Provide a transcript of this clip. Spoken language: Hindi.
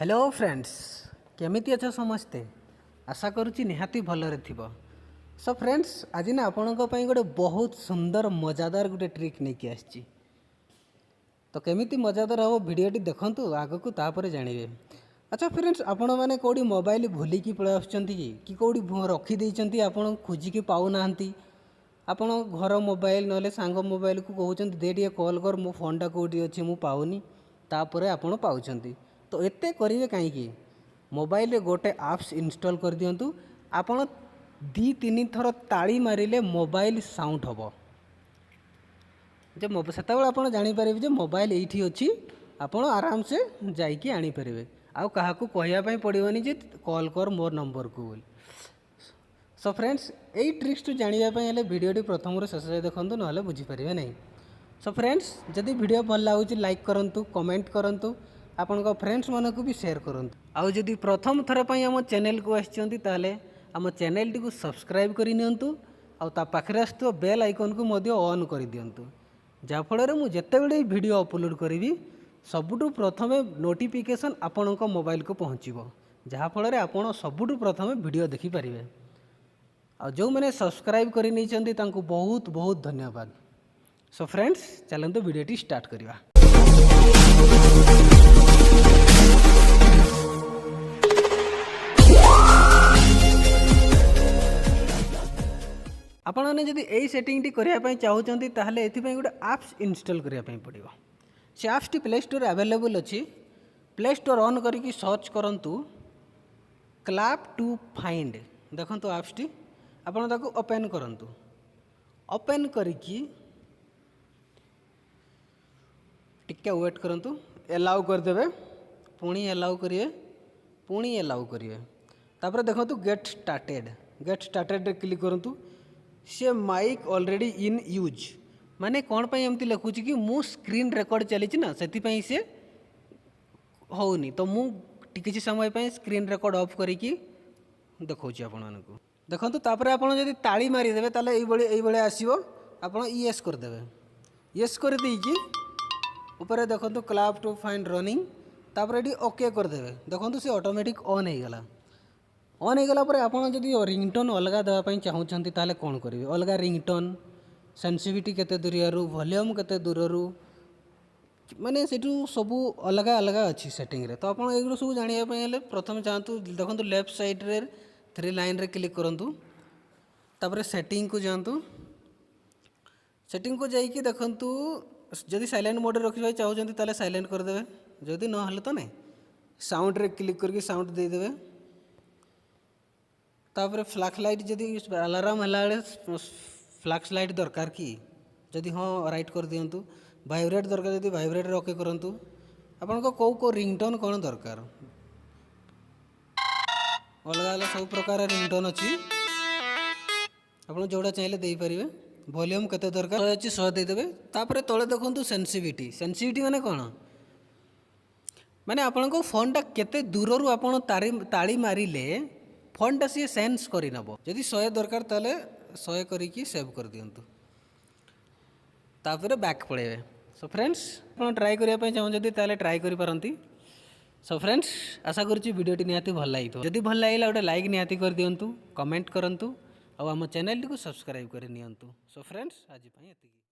हेलो फ्रेंड्स केमिति अच्छा समस्ते आशा करुच्ची निहाती भलरे थिबो। सो फ्रेंड्स आज ना आपणक गोटे बहुत सुंदर मजादार गोटे ट्रिक नहीं आसी तो केमिति मजादार हम भिडटी देखंतु आगकू तापर जानिबे। अच्छा फ्रेंड्स आपण मैंने कौटी मोबाइल भूलिकी पळै आछंती कि कौटी रखी देइछंती आपण खोजिकी पाउ नाहंती आपण घर मोबाइल नले सांग मोबाइल को कहउछंती दे टिके कॉल कर मो फोनटा कौटी अछि मु पाउनी तापर आपण पाउछंती। तो एते करिवे कहीं मोबाइल गोटे आप्स इनस्टॉल कर दियंतु आपण 2-3 थर ताली मारिले मोबाइल साउंड हम जो से आप जापर जे मोबाइल ये अच्छी आपण आराम से जाइए आनीपर आउ क्या कहवाई पड़ोनी जे कॉल कर मोर नंबर को बोल। सो फ्रेंड्स यही ट्रिक्स टू जानापी भिडियोटी प्रथम शेष देखूँ ना बुझीपारे नहीं। सो फ्रेंड्स जदि वीडियो भल लगुच लाइक करूँ कमेंट करूँ आपण फ्रेंड्स मानक भी शेयर करूँ आउ जदि प्रथम थर पर आम चैनल को आम आम चैनल टी सब्सक्राइब करनी आ पाखे आस बेल आइकन को ऑन कर दिंतु जहाँफल मुझे जितेबले वीडियो अपलोड करी सबुठु प्रथमे नोटिफिकेशन आपण मोबाइल को पहुँचो जहाँफल आपण सबुठु प्रथमे वीडियो देखिपारे। आ जो मैंने सब्सक्राइब कर बहुत बहुत धन्यवाद। सो फ्रेंड्स चलते वीडियोटी स्टार्ट करवा। आपण मैंने जदि यही सेटिंग करने चाहते ताहले एथिपाई गोटे आप्स इनस्टॉल करने पड़ो। से आप्स टी प्ले स्टोर अवेलेबल अच्छी प्ले स्टोर ऑन करके सर्च करंतु क्लैप टू फाइंड देखंतु आप्स टी आपण ताको ओपन करंतु ओपन करके टिके वेट करंतु एलाउ करदेवे पुणी एलाउ करिए पुणी एलाउ करिए तापर देखंतु गेट स्टार्टेड रे क्लिक करंतु से माइक ऑलरेडी इन यूज माने कौन पाई एमती लिखुच कि मु स्क्रीन रिकॉर्ड चली ना से से होनी तो मु किसी समय पे स्क्रीन रिकॉर्ड ऑफ करके देखौछि आपण मानकु देखंतु तापर आपण जदि ताली मारी देबे ताले एई बळे आसीबो आपण यस कर देबे यस कर देकी ऊपर देखंतु क्लैप टू फाइंड रनिंग तापर एटी ओके कर देबे देखंतु से ऑटोमेटिक ऑन हो गला। ऑन हो गला पर आपण जदि रिंगटोन अलग देवाई चाहूँगी ताले कौन करेंगे अलग रिंगटोन सेंसिटिविटी केते दूरियारू वॉल्यूम केते दूररू माने सेठू सबू अलग अलग अच्छी सेटिंग रे। तो आप सब जानापी प्रथम चाहतु देखो लेफ्ट साइड रे 3 लाइन रे क्लिक करूँ तापर सेटिंग को जातु सेटिंग को जाइए देखूँ जदि साइलेंट मोड रखा चाहते ताले साइलेंट करदे जदि ना तो नहीं साउंड रे क्लिक करके साउंड देदेवे तापर फ्लैश लाइट जदि अलार्म है फ्लैश लाइट दरकार कि जदि हाँ राइट कर दिंतु वाइब्रेट दरकार जदि वाइब्रेट ओके करंतु आपन को कौ रिंगटोन कौन दरकार अलग अलग सब प्रकार रिंगटोन अच्छी आप जोड़ा चाहिए दे पारे वॉल्यूम केते दरकार 100 अच्छी 100 देदेवे तापर तले देखंतु सेंसिटिविटी माने कौन माने आपन को फोन टा केते दूररू आपन ताली मारिले फोनटा सी सेन्स करनब जदि 100 दरकार ताले 100 करके सेव कर दिंतु तापर बैक पड़े। सो फ्रेंड्स आप ट्राए करने चाहते ताले ट्राए करी। सो फ्रेंड्स आशा करुच्ची वीडियोटी निहाती भल लगी जदि भल लगे गोटे लाइक निहाती कर दिंतु कमेंट करंतु आम चैनल टी सब्सक्राइब कर नियंतु। सो फ्रेंड्स आज एतिकी।